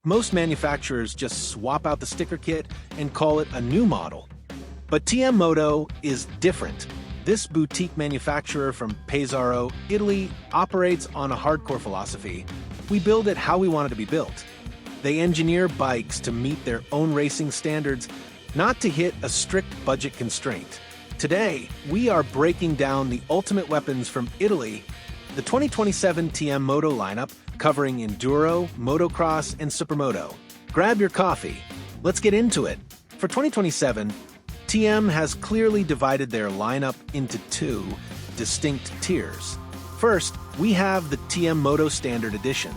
Most manufacturers just swap out the sticker kit and call it a new model. But TM Moto is different. This boutique manufacturer from Pesaro, Italy, operates on a hardcore philosophy. We build it how we want it to be built. They engineer bikes to meet their own racing standards, not to hit a strict budget constraint. Today, we are breaking down the ultimate weapons from Italy, the 2027 TM Moto lineup covering Enduro, Motocross, and Supermoto. Grab your coffee. Let's get into it. For 2027, TM has clearly divided their lineup into two distinct tiers. First, we have the TM Moto Standard Edition.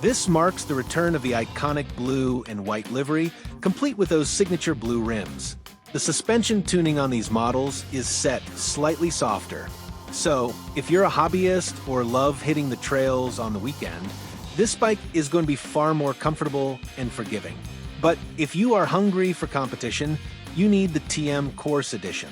This marks the return of the iconic blue and white livery, complete with those signature blue rims. The suspension tuning on these models is set slightly softer. So, if you're a hobbyist or love hitting the trails on the weekend, this bike is going to be far more comfortable and forgiving. But if you are hungry for competition, you need the TM Corse Edition.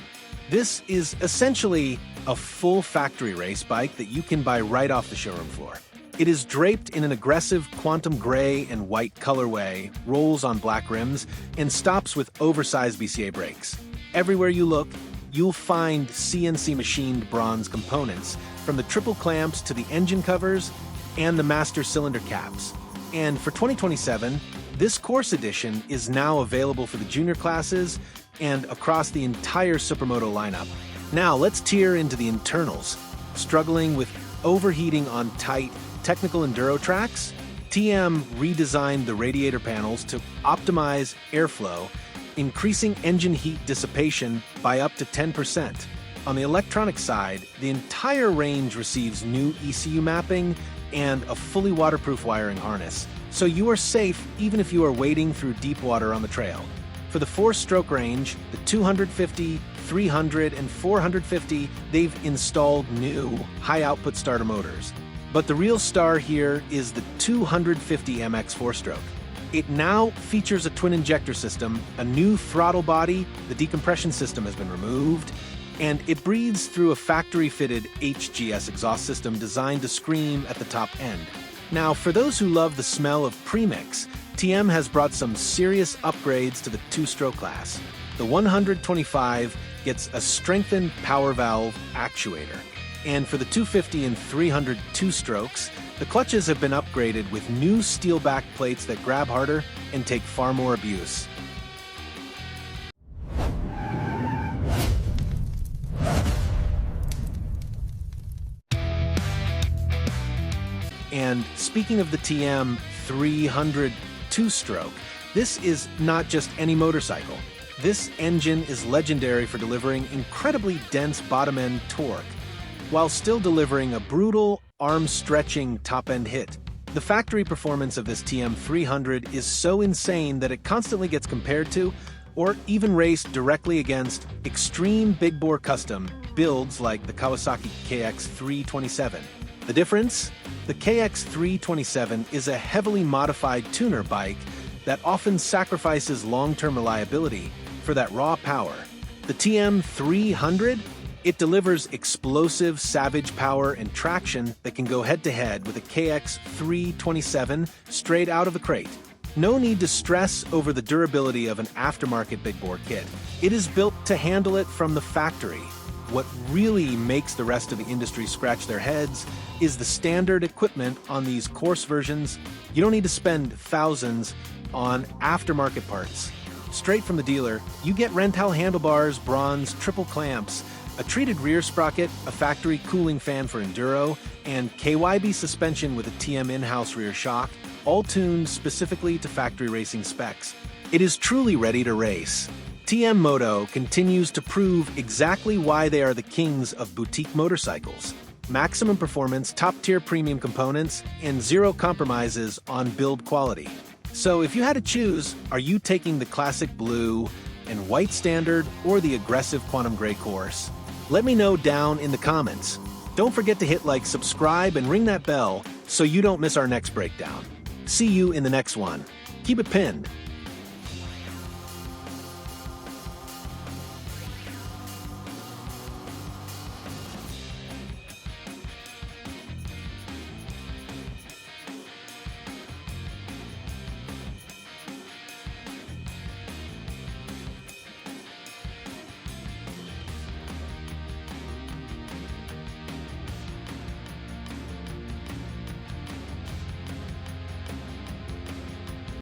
This is essentially a full factory race bike that you can buy right off the showroom floor. It is draped in an aggressive quantum gray and white colorway, rolls on black rims, and stops with oversized B.C.A. brakes. Everywhere you look, you'll find CNC machined bronze components, from the triple clamps to the engine covers and the master cylinder caps. And for 2027, this Corse Edition is now available for the junior classes and across the entire Supermoto lineup. Now let's tear into the internals. Struggling with overheating on tight, technical enduro tracks? TM redesigned the radiator panels to optimize airflow, increasing engine heat dissipation by up to 10%. On the electronic side, the entire range receives new ECU mapping and a fully waterproof wiring harness, so you are safe even if you are wading through deep water on the trail. For the 4-stroke range, the 250, 300, and 450, they've installed new high-output starter motors. But the real star here is the 250 MX 4-stroke. It now features a twin-injector system, a new throttle body, the decompression system has been removed, and it breathes through a factory-fitted HGS exhaust system designed to scream at the top end. Now, for those who love the smell of premix, TM has brought some serious upgrades to the 2-stroke class. The 125 gets a strengthened power valve actuator. And for the 250 and 300 2-strokes, the clutches have been upgraded with new steel back plates that grab harder and take far more abuse. And speaking of the TM 300 2-stroke, this is not just any motorcycle. This engine is legendary for delivering incredibly dense bottom-end torque, while still delivering a brutal, arm-stretching top-end hit. The factory performance of this TM 300 is so insane that it constantly gets compared to, or even raced directly against, extreme big-bore custom builds like the Kawasaki KX327. The difference? The KX327 is a heavily modified tuner bike that often sacrifices long-term reliability for that raw power. The TM 300? It delivers explosive, savage power and traction that can go head-to-head with a KX327 straight out of the crate. No need to stress over the durability of an aftermarket big-bore kit. It is built to handle it from the factory. What really makes the rest of the industry scratch their heads is the standard equipment on these Corse versions. You don't need to spend thousands on aftermarket parts. Straight from the dealer, you get Rental handlebars, bronze, triple clamps, a treated rear sprocket, a factory cooling fan for Enduro, and KYB suspension with a TM in-house rear shock, all tuned specifically to factory racing specs. It is truly ready to race. TM Moto continues to prove exactly why they are the kings of boutique motorcycles. Maximum performance, top-tier premium components, and zero compromises on build quality. So if you had to choose, are you taking the classic blue and white standard or the aggressive quantum gray Corse? Let me know down in the comments. Don't forget to hit like, subscribe, and ring that bell so you don't miss our next breakdown. See you in the next one. Keep it pinned.